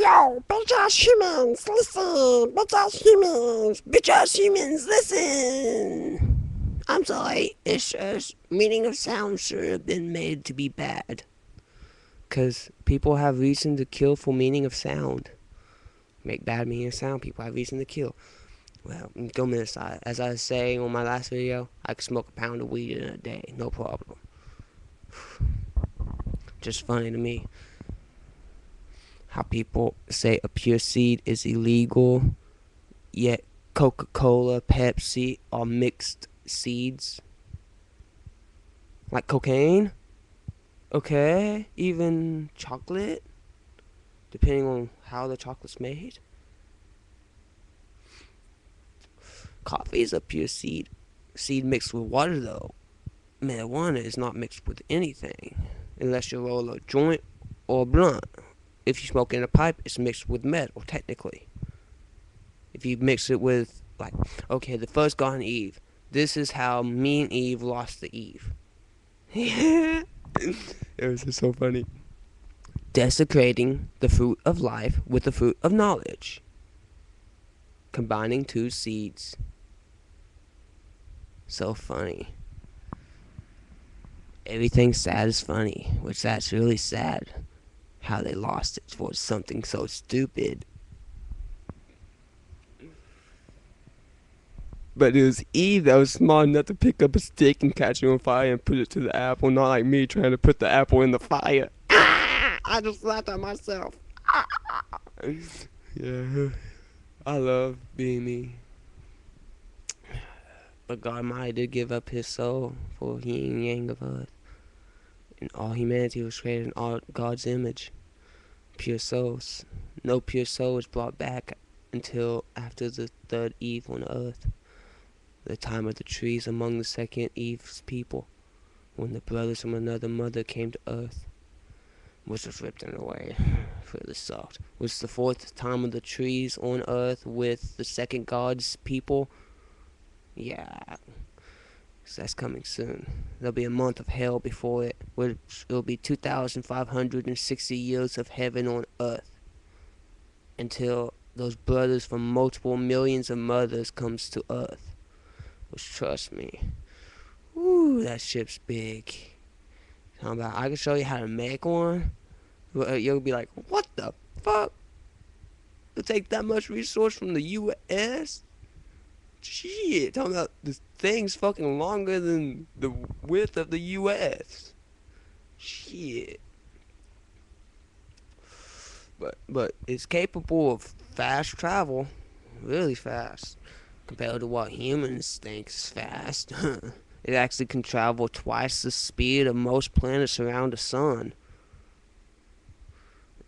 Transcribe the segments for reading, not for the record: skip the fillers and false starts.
Yo, bitch ass humans, listen! Bitch ass humans! Bitch ass humans, listen! I'm sorry, it's just meaning of sound should have been made to be bad. Because people have reason to kill for meaning of sound. Make bad meaning of sound, people have reason to kill. Well, go on this side. As I was saying on my last video, I could smoke a pound of weed in a day, no problem. Just funny to me how people say a pure seed is illegal, yet Coca-Cola, Pepsi are mixed seeds. Like cocaine? Okay, even chocolate, depending on how the chocolate's made. Coffee is a pure seed mixed with water though. Marijuana is not mixed with anything, unless you roll a joint or a blunt. If you smoke in a pipe, it's mixed with metal, technically. If you mix it with, like, okay, the first Garden Eve. This is how me and Eve lost the Eve. It was just so funny. Desecrating the fruit of life with the fruit of knowledge. Combining two seeds. So funny. Everything sad is funny, which that's really sad. How they lost it for something so stupid. But it was Eve that was smart enough to pick up a stick and catch it on fire and put it to the apple, not like me trying to put the apple in the fire. I just laughed at myself. Yeah, I love being me. But God Almighty did give up his soul for yin and yang of earth. And all humanity was created in all God's image. Pure souls. No pure soul was brought back until after the third Eve on earth. The time of the trees among the second Eve's people, when the brothers from another mother came to earth, which was ripped away. Really sucked. Was the fourth time of the trees on earth with the second God's people. Yeah, so that's coming soon. There'll be a month of hell before it, which it'll be 2,560 years of heaven on earth, until those brothers from multiple millions of mothers comes to earth. Which, trust me, ooh, that ship's big. I can show you how to make one. You'll be like, what the fuck? It'll take that much resource from the U.S.? Shit, talking about this thing's fucking longer than the width of the U.S. Shit. But it's capable of fast travel, really fast, compared to what humans think is fast. It actually can travel twice the speed of most planets around the sun.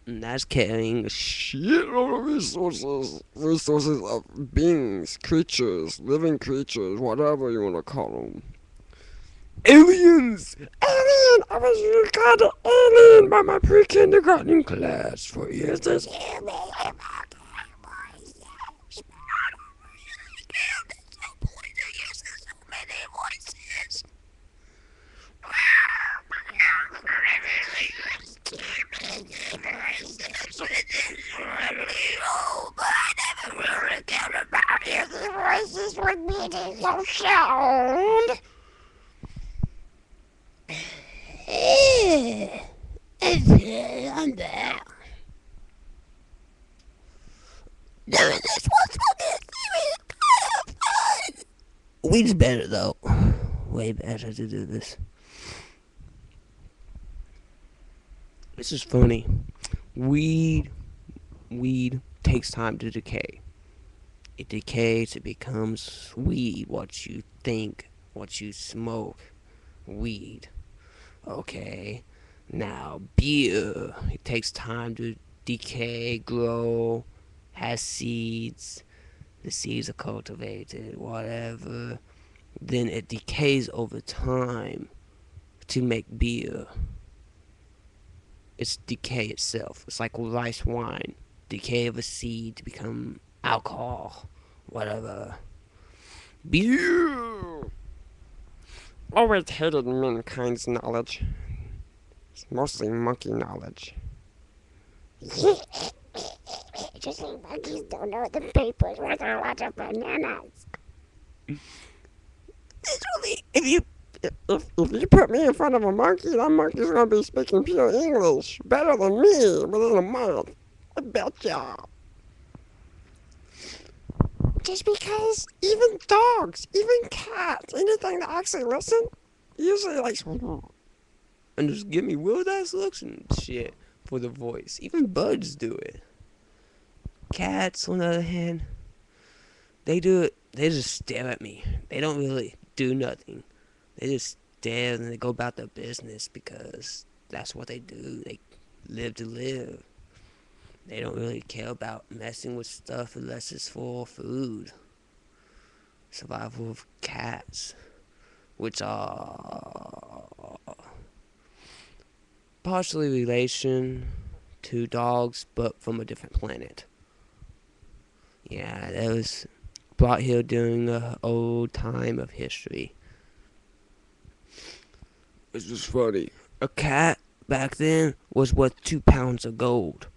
And that's carrying a shitload of resources of beings, creatures, living creatures, whatever you want to call them. Aliens! Alien! I was called an alien by my pre-kindergarten class for years. Voices with meaning of sound. I'm back. Doing this was fun. Weed's better though. Way better to do this. This is funny. Weed takes time to decay. It decays, it becomes weed, what you think, what you smoke. Weed. Okay. Now, beer. It takes time to decay, grow, has seeds. The seeds are cultivated, whatever. Then it decays over time to make beer. It's decay itself. It's like rice wine. Decay of a seed to become alcohol, whatever. Beer! Always hated mankind's knowledge. It's mostly monkey knowledge. monkeys don't know the papers with a lot of bananas. Literally, if you put me in front of a monkey, that monkey's gonna be speaking pure English better than me within a month. I betcha. Just because even dogs, even cats, anything that actually listen, usually like and just give me weird ass looks and shit for the voice. Even birds do it. Cats, on the other hand, they do it. They just stare at me. They don't really do nothing. They just stare and they go about their business because that's what they do. They live to live. They don't really care about messing with stuff unless it's for food. Survival of cats, which are partially relation to dogs, but from a different planet. Yeah, that was brought here during the old time of history. It's just funny. A cat back then was worth 2 pounds of gold.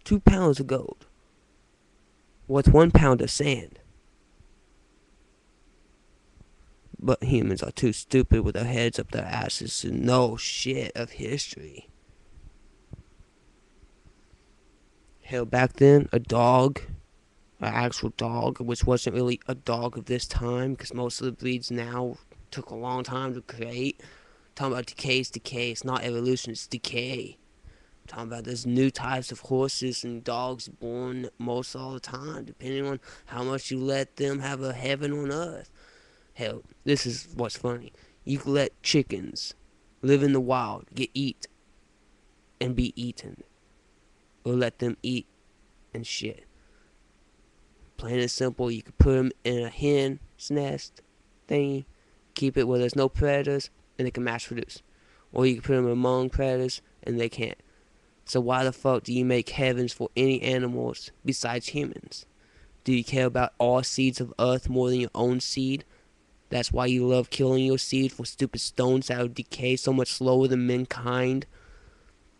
2 pounds of gold. Worth 1 pound of sand. But humans are too stupid with their heads up their asses to know shit of history. Hell, back then, a dog, an actual dog, which wasn't really a dog of this time, because most of the breeds now took a long time to create. Talking about decay is decay. It's not evolution, it's decay. Talking about there's new types of horses and dogs born most all the time, depending on how much you let them have a heaven on earth. Hell, this is what's funny. You can let chickens live in the wild, get eat, and be eaten. Or let them eat and shit. Plain and simple, you can put them in a hen's nest thingy, keep it where there's no predators, and they can mass produce. Or you can put them among predators, and they can't. So why the fuck do you make heavens for any animals besides humans? Do you care about all seeds of earth more than your own seed? That's why you love killing your seed for stupid stones that would decay so much slower than mankind.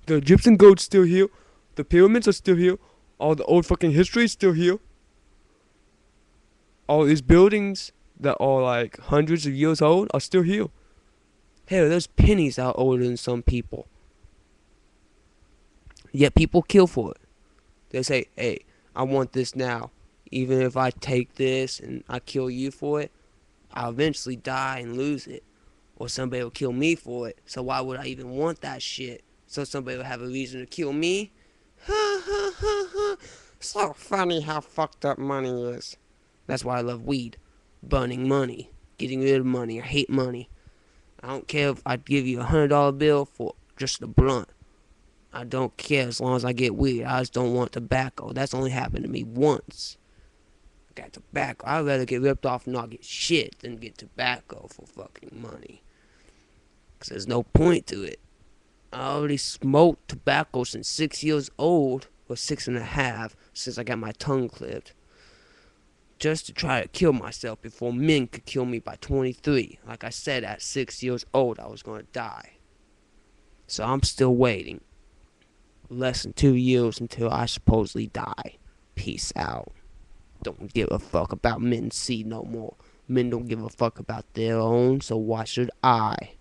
The Egyptian gods still here. The pyramids are still here. All the old fucking history is still here. All these buildings that are like hundreds of years old are still here. Hell, those pennies are older than some people. Yet people kill for it. They say, hey, I want this now. Even if I take this and I kill you for it, I'll eventually die and lose it. Or somebody will kill me for it. So why would I even want that shit? So somebody will have a reason to kill me? Ha ha ha ha. So funny how fucked up money is. That's why I love weed. Burning money. Getting rid of money. I hate money. I don't care if I give you $100 bill for just a blunt. I don't care as long as I get weed. I just don't want tobacco. That's only happened to me once. I got tobacco. I'd rather get ripped off and not get shit than get tobacco for fucking money. Because there's no point to it. I already smoked tobacco since 6 years old, or 6.5, since I got my tongue clipped. Just to try to kill myself before men could kill me by 23. Like I said, at 6 years old, I was going to die. So I'm still waiting. Less than 2 years until I supposedly die. Peace out. Don't give a fuck about men's seed no more. Men don't give a fuck about their own, so why should I?